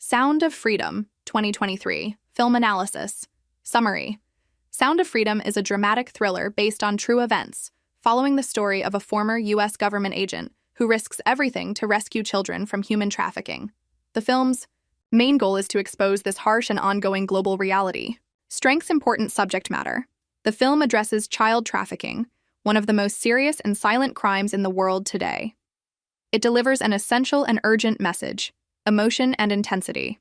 Sound of Freedom, 2023, Film Analysis. Summary. Sound of Freedom is a dramatic thriller based on true events, following the story of a former U.S. government agent who risks everything to rescue children from human trafficking. The film's main goal is to expose this harsh and ongoing global reality. Strengths: important subject matter. The film addresses child trafficking, one of the most serious and silent crimes in the world today. It delivers an essential and urgent message: emotion and intensity.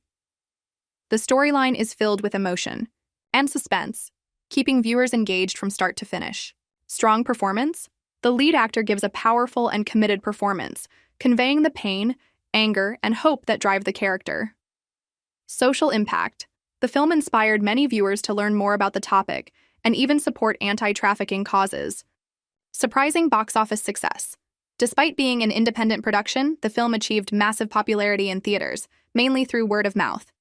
The storyline is filled with emotion and suspense, keeping viewers engaged from start to finish. Strong performance. The lead actor gives a powerful and committed performance, conveying the pain, anger, and hope that drive the character. Social impact. The film inspired many viewers to learn more about the topic and even support anti-trafficking causes. Surprising box office success. Despite being an independent production, the film achieved massive popularity in theaters, mainly through word of mouth.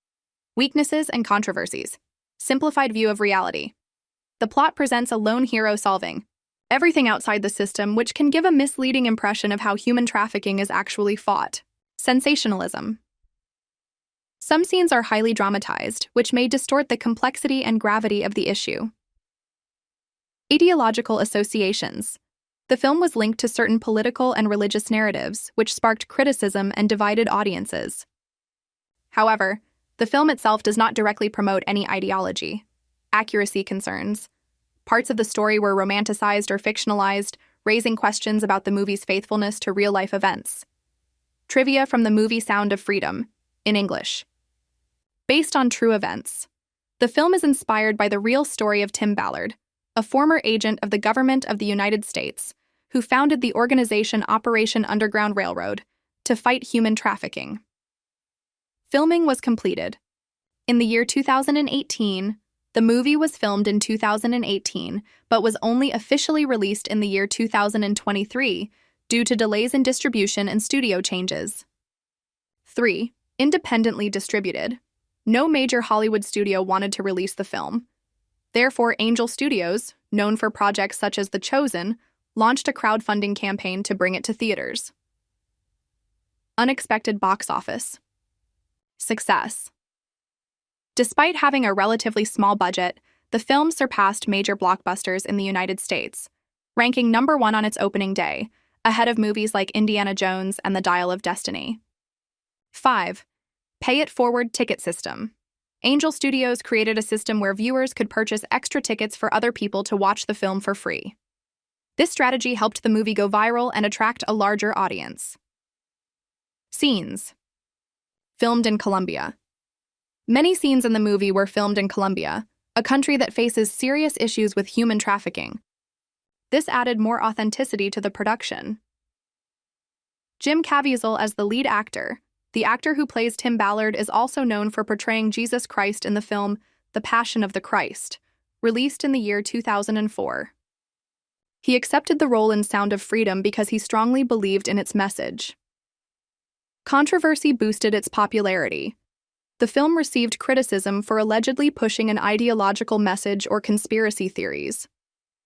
Weaknesses and controversies. Simplified view of reality. The plot presents a lone hero solving everything outside the system, which can give a misleading impression of how human trafficking is actually fought. Sensationalism. Some scenes are highly dramatized, which may distort the complexity and gravity of the issue. Ideological associations. The film was linked to certain political and religious narratives, which sparked criticism and divided audiences. However, the film itself does not directly promote any ideology. Accuracy concerns. Parts of the story were romanticized or fictionalized, raising questions about the movie's faithfulness to real-life events. Trivia from the movie Sound of Freedom, in English. Based on true events. The film is inspired by the real story of Tim Ballard, a former agent of the government of the United States, who founded the organization Operation Underground Railroad to fight human trafficking. Filming was completed. In the year 2018, the movie was filmed in 2018, but was only officially released in the year 2023 due to delays in distribution and studio changes. 3. Independently distributed. No major Hollywood studio wanted to release the film. Therefore, Angel Studios, known for projects such as The Chosen, launched a crowdfunding campaign to bring it to theaters. Unexpected box office success. Despite having a relatively small budget, the film surpassed major blockbusters in the United States, ranking number 1 on its opening day, ahead of movies like Indiana Jones and The Dial of Destiny. 5. Pay-it-forward ticket system. Angel Studios created a system where viewers could purchase extra tickets for other people to watch the film for free. This strategy helped the movie go viral and attract a larger audience. Scenes. Filmed in Colombia. Many scenes in the movie were filmed in Colombia, a country that faces serious issues with human trafficking. This added more authenticity to the production. Jim Caviezel as the lead actor. The actor who plays Tim Ballard is also known for portraying Jesus Christ in the film The Passion of the Christ, released in the year 2004. He accepted the role in Sound of Freedom because he strongly believed in its message. Controversy boosted its popularity. The film received criticism for allegedly pushing an ideological message or conspiracy theories.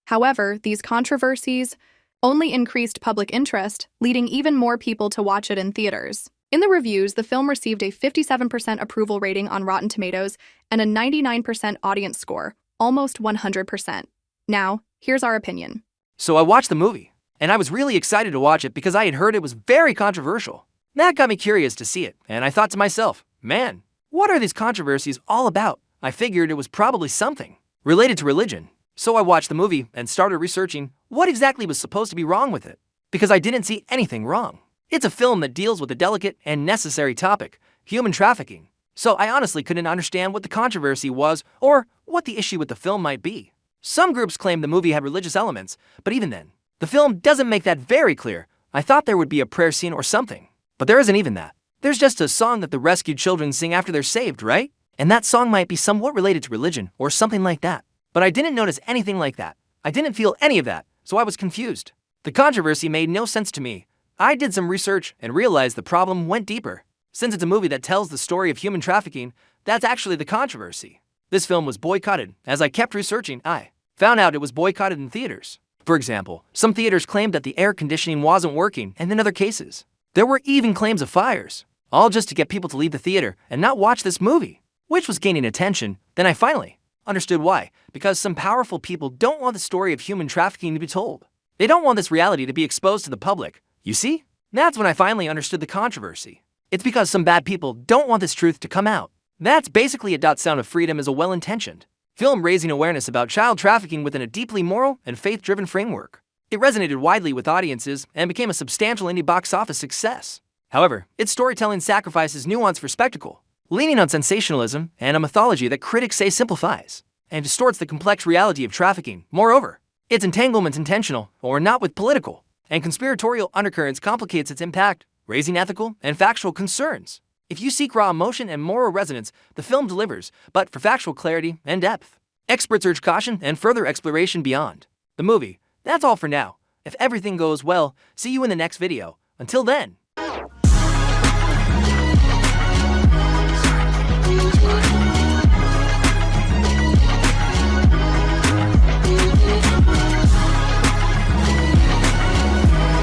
However, these controversies only increased public interest, leading even more people to watch it in theaters. In the reviews, the film received a 57% approval rating on Rotten Tomatoes and a 99% audience score, almost 100%. Now, here's our opinion. So I watched the movie, and I was really excited to watch it because I had heard it was very controversial. That got me curious to see it, and I thought to myself, man, what are these controversies all about? I figured it was probably something related to religion. So I watched the movie and started researching what exactly was supposed to be wrong with it, because I didn't see anything wrong. It's a film that deals with a delicate and necessary topic, human trafficking. So I honestly couldn't understand what the controversy was or what the issue with the film might be. Some groups claim the movie had religious elements, but even then, the film doesn't make that very clear. I thought there would be a prayer scene or something, but there isn't even that. There's just a song that the rescued children sing after they're saved, right? And that song might be somewhat related to religion or something like that. But I didn't notice anything like that. I didn't feel any of that, so I was confused. The controversy made no sense to me. I did some research and realized the problem went deeper. Since it's a movie that tells the story of human trafficking, that's actually the controversy. This film was boycotted. As I kept researching, I found out it was boycotted in theaters. For example, some theaters claimed that the air conditioning wasn't working, and in other cases, there were even claims of fires. all just to get people to leave the theater and not watch this movie, which was gaining attention. Then I finally understood why. Because some powerful people don't want the story of human trafficking to be told. They don't want this reality to be exposed to the public. You see? That's when I finally understood the controversy. It's because some bad people don't want this truth to come out. That's basically it. Sound of Freedom is a well-intentioned film raising awareness about child trafficking within a deeply moral and faith-driven framework. It resonated widely with audiences and became a substantial indie box office success. However, its storytelling sacrifices nuance for spectacle, leaning on sensationalism and a mythology that critics say simplifies and distorts the complex reality of trafficking. Moreover, its entanglement, intentional or not, with political and conspiratorial undercurrents complicates its impact, raising ethical and factual concerns. If you seek raw emotion and moral resonance, the film delivers, but for factual clarity and depth. Experts urge caution and further exploration beyond the movie. That's all for now. If everything goes well, see you in the next video. Until then.